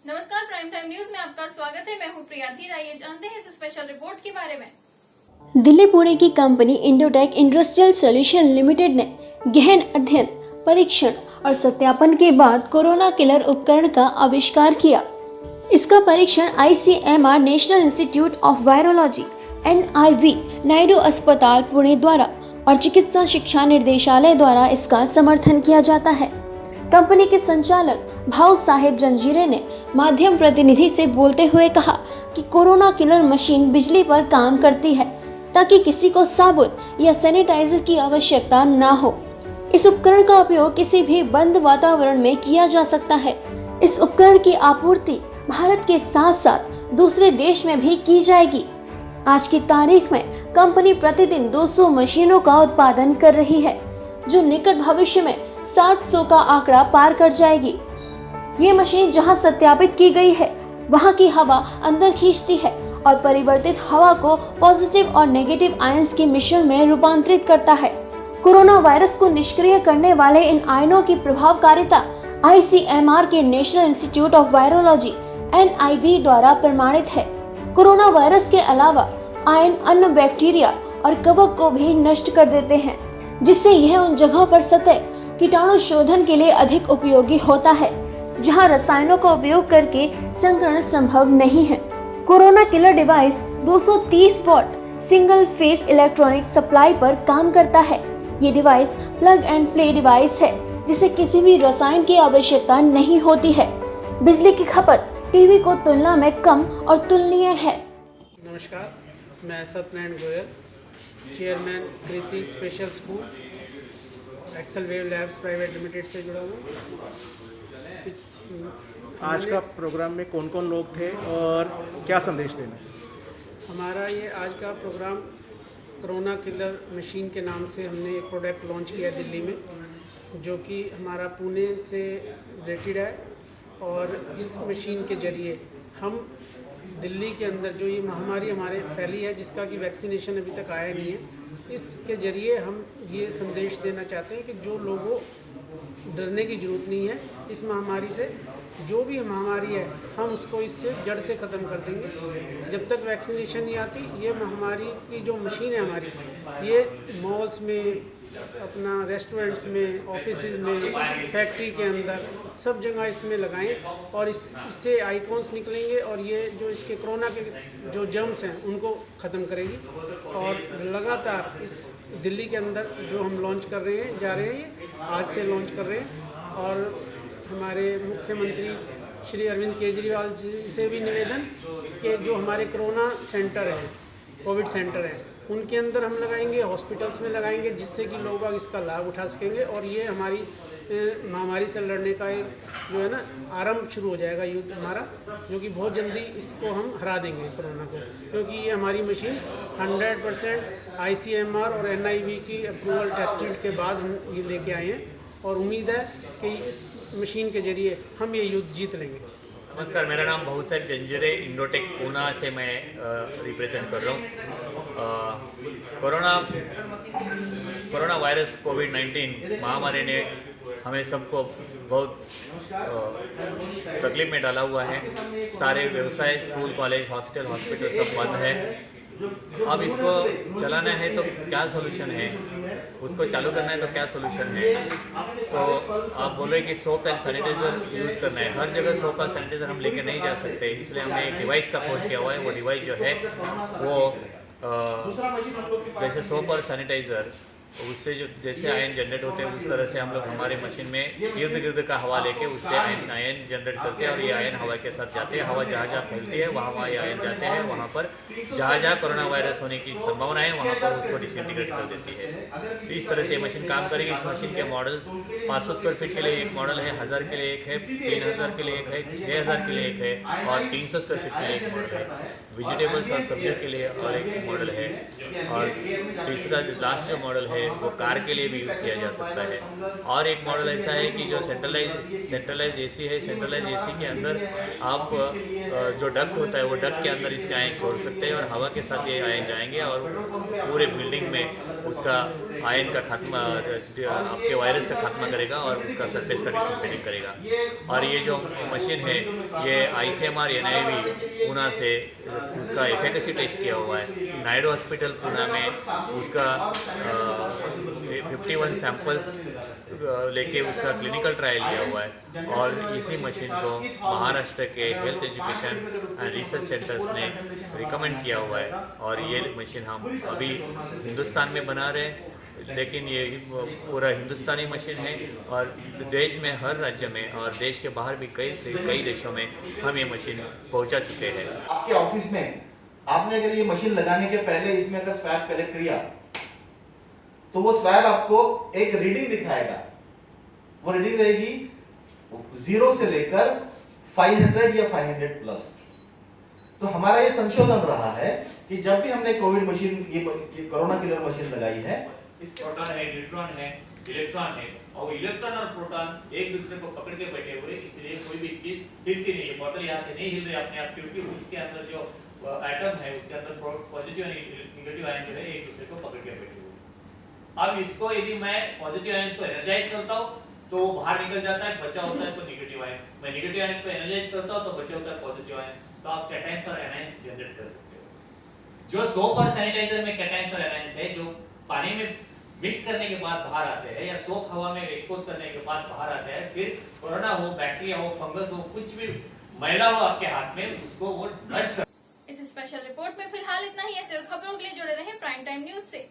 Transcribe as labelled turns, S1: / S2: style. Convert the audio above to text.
S1: नमस्कार, prime time news में आपका स्वागत है। मैं हूं प्रिया धीर। आइए जानते हैं इस स्पेशल रिपोर्ट के बारे में।
S2: दिल्ली पुणे की company Indotech industrial solution limited ने गहन अध्ययन, परीक्षण और सत्यापन के बाद कोरोना किलर उपकरण का आविष्कार किया। इसका परीक्षण ICMR national institute of virology NIV Naidu अस्पताल पुणे द्वारा और चिकित्सा शिक्षा निर्देशालय द्वारा इसका समर्थन किया जाता है। कंपनी के संचालक भाव साहेब जंजीरे ने माध्यम प्रतिनिधि से बोलते हुए कहा कि कोरोना किलर मशीन बिजली पर काम करती है ताकि किसी को साबुन या सैनिटाइजर की आवश्यकता ना हो। इस उपकरण का उपयोग किसी भी बंद वातावरण में किया जा सकता है। इस उपकरण की आपूर्ति भारत के साथ साथ दूसरे देश में भी की जाएगी। आज की तारीख में कंपनी प्रतिदिन 200 मशीनों का उत्पादन कर रही है, जो निकट भविष्य में 700 का आंकड़ा पार कर जाएगी। ये मशीन जहां सत्यापित की गई है, वहां की हवा अंदर खींचती है और परिवर्तित हवा को पॉजिटिव और नेगेटिव आयंस के मिश्रण में रूपांतरित करता है। कोरोना वायरस को निष्क्रिय करने वाले इन आयनों की प्रभावकारिता ICMR के national institute of virology NIV द्वारा प्रमाणित है। कोरोना वायरस के अलावा आयन अन्य बैक्टीरिया और कवक को भी नष्ट कर देते हैं, जिससे यह उन जगहों पर सतह कीटाणु शोधन के लिए अधिक उपयोगी होता है जहां रसायनों का उपयोग करके संकरण संभव नहीं है। Corona killer device 230 what single phase electronic supply पर काम करता है। ये device plug and play device है, जिसे किसी भी रसायन की आवश्यकता नहीं होती है। बिजली की खपत टीवी को तुलना में कम और तुलनीय है।
S3: नमस्कार, मैं Satyanarayan Goyal, chairman Kriti special school Excel Wave Labs private limited से जुड़ा हूँ।
S4: आज का प्रोग्राम में कौन कौन लोग थे और क्या संदेश देना?
S3: हमारा ये आज का प्रोग्राम कोरोना किलर मशीन के नाम से हमने एक प्रोडक्ट लॉन्च किया दिल्ली में, जो कि हमारा पुणे से रिलेटेड है। और इस मशीन के ज़रिए हम दिल्ली के अंदर जो ये महामारी हमारे फैली है, जिसका कि वैक्सीनेशन अभी तक आया नहीं है, इसके ज़रिए हम ये संदेश देना चाहते हैं कि जो लोगों डरने की ज़रूरत नहीं है इस महामारी से। जो भी महामारी है हम उसको इससे जड़ से ख़त्म कर देंगे। जब तक वैक्सीनेशन नहीं आती, ये महामारी की जो मशीन है हमारी, ये मॉल्स में, अपना रेस्टोरेंट्स में, ऑफिसेज में, फैक्ट्री के अंदर सब जगह इसमें लगाएं और इससे आइकॉन्स निकलेंगे और ये जो इसके कोरोना के जो जर्म्स हैं उनको ख़त्म करेगी। और लगातार इस दिल्ली के अंदर जो हम लॉन्च कर रहे हैं, जा रहे हैं, ये आज से लॉन्च कर रहे हैं। और हमारे मुख्यमंत्री श्री अरविंद केजरीवाल जी से भी निवेदन कि जो हमारे कोरोना सेंटर हैं, कोविड सेंटर हैं, उनके अंदर हम लगाएंगे, हॉस्पिटल्स में लगाएंगे, जिससे कि लोग इसका लाभ उठा सकेंगे। और ये हमारी महामारी से लड़ने का एक जो है ना आरंभ शुरू हो जाएगा युद्ध हमारा, जो कि बहुत जल्दी इसको हम हरा देंगे कोरोना को, क्योंकि ये हमारी मशीन 100% ICMR और NIV की अप्रूवल टेस्टेड के बाद हम ये लेके आए हैं। और उम्मीद है कि इस मशीन के जरिए हम ये युद्ध जीत लेंगे।
S5: नमस्कार, मेरा नाम भाव साहेब जंजीरे, इंडोटेक पूना से मैं रिप्रेजेंट कर रहा हूँ। कोरोना वायरस कोविड-19 महामारी ने हमें सबको बहुत तकलीफ में डाला हुआ है। सारे व्यवसाय, स्कूल, कॉलेज, हॉस्टल, हॉस्पिटल सब बंद है। अब इसको चलाना है तो क्या सोल्यूशन है, उसको चालू करना है तो क्या सोल्यूशन है। तो आप बोल रहे कि सोप एंड सैनिटाइज़र यूज़ करना है। हर जगह सोप और सैनिटाइज़र हम लेके नहीं जा सकते, इसलिए हमने एक डिवाइस का खोज किया हुआ है। वो डिवाइस जो है वो जैसे सोप और सैनिटाइज़र, उससे जो जैसे आयन जनरेट होते हैं, उस तरह से हम लोग हमारे मशीन में इर्द गिर्द का हवा लेके उससे आयन जनरेट करते हैं और ये आयन हवा के साथ जाते हैं। हवा जहाँ जहाँ फैलती है वहाँ ये आयन जाते हैं। वहाँ पर जहाँ जहाँ कोरोना वायरस होने की संभावना है वहाँ पर उसको डिसइंटीग्रेट कर देती है। इस तरह से ये मशीन काम करेगी। इस मशीन के मॉडल्स 500 स्क्वायर फीट के लिए एक मॉडल है, 1000 के लिए एक है, 3000 के लिए एक है, 6000 के लिए एक है और 300 स्क्वायर फीट के लिए एक मॉडल है। वेजिटेबल्स और सब्जियों के लिए और एक मॉडल है। और तीसरा लास्ट जो मॉडल है वो कार के लिए भी यूज़ किया जा सकता है। और एक मॉडल ऐसा है कि जो सेंट्रलाइज एसी है, सेंट्रलाइज एसी के अंदर आप जो डक्ट होता है वो डक्ट के अंदर इसके आयन छोड़ सकते हैं और हवा के साथ ये आयन जाएंगे और पूरे बिल्डिंग में उसका आयन का खात्मा, आपके वायरस का खात्मा करेगा और उसका सरफेस का डिसइंफेक्टिंग करेगा। और ये जो मशीन है ये ICMR NIV पूना से उसका एफिकेसी टेस्ट किया हुआ है। नायडू हॉस्पिटल पूना में उसका 51 सैंपल्स लेके उसका क्लिनिकल ट्रायल लिया हुआ है और इसी मशीन को महाराष्ट्र के health education and research centres ने रिकमेंड किया हुआ है और ये मशीन हम अभी हिंदुस्तान में बना रहे हैं, लेकिन ये पूरा हिंदुस्तानी मशीन है और देश में हर राज्य में और देश के बाहर भी कई देशों में हम ये मशीन पहुंचा चुके हैं।
S6: आपके ऑफिस में आपने अगर ये मशीन लगाने के पहले इसमें अगर स्वैब कलेक्ट किया तो वो स्वैब आपको एक रीडिंग दिखाएगा। वो रीडिंग रहेगी 0 से लेकर 500 या 500 प्लस। तो हमारा ये संशोधन रहा है कि जब भी हमने कोविड मशीन, ये कोरोना किलर मशीन लगाई है,
S5: प्रोटॉन है, न्यूट्रॉन है, इलेक्ट्रॉन है और इलेक्ट्रॉन और प्रोटॉन एक दूसरे को पकड़ के बैठे हुए, इसलिए कोई भी चीज हिलती नहीं है। बॉटल यहाँ से नहीं हिल रही अपने आप, क्योंकि उसके अंदर जो एटम है उसके अंदर पॉजिटिव और नेगेटिव आयन जो है एक दूसरे को पकड़ के बैठे हुए। अब इसको यदि मैं पॉजिटिव आयन को एनर्जाइज करता हूँ तो वो बाहर निकल जाता है, बचा होता है तो नेगेटिव आयन। मैं नेगेटिव आयन को एनर्जाइज करता हूँ तो बचा होता है पॉजिटिव आयन। तो आप कैटायंस और एनायंस जनरेट कर सकते हो। जो सोप और सैनिटाइजर में कैटायंस और एनायंस है, जो पानी में मिक्स करने के बाद बाहर आते हैं या सोप हवा में एक्सपोज करने के बाद बाहर आते हैं, फिर कोरोना हो, बैक्टीरिया हो, फंगस हो, कुछ भी मैला हो आपके हाथ में, उसको वो नष्ट कर।
S1: इस स्पेशल रिपोर्ट में फिलहाल इतना ही। ऐसे और खबरों के लिए जुड़े रहें प्राइम टाइम न्यूज से।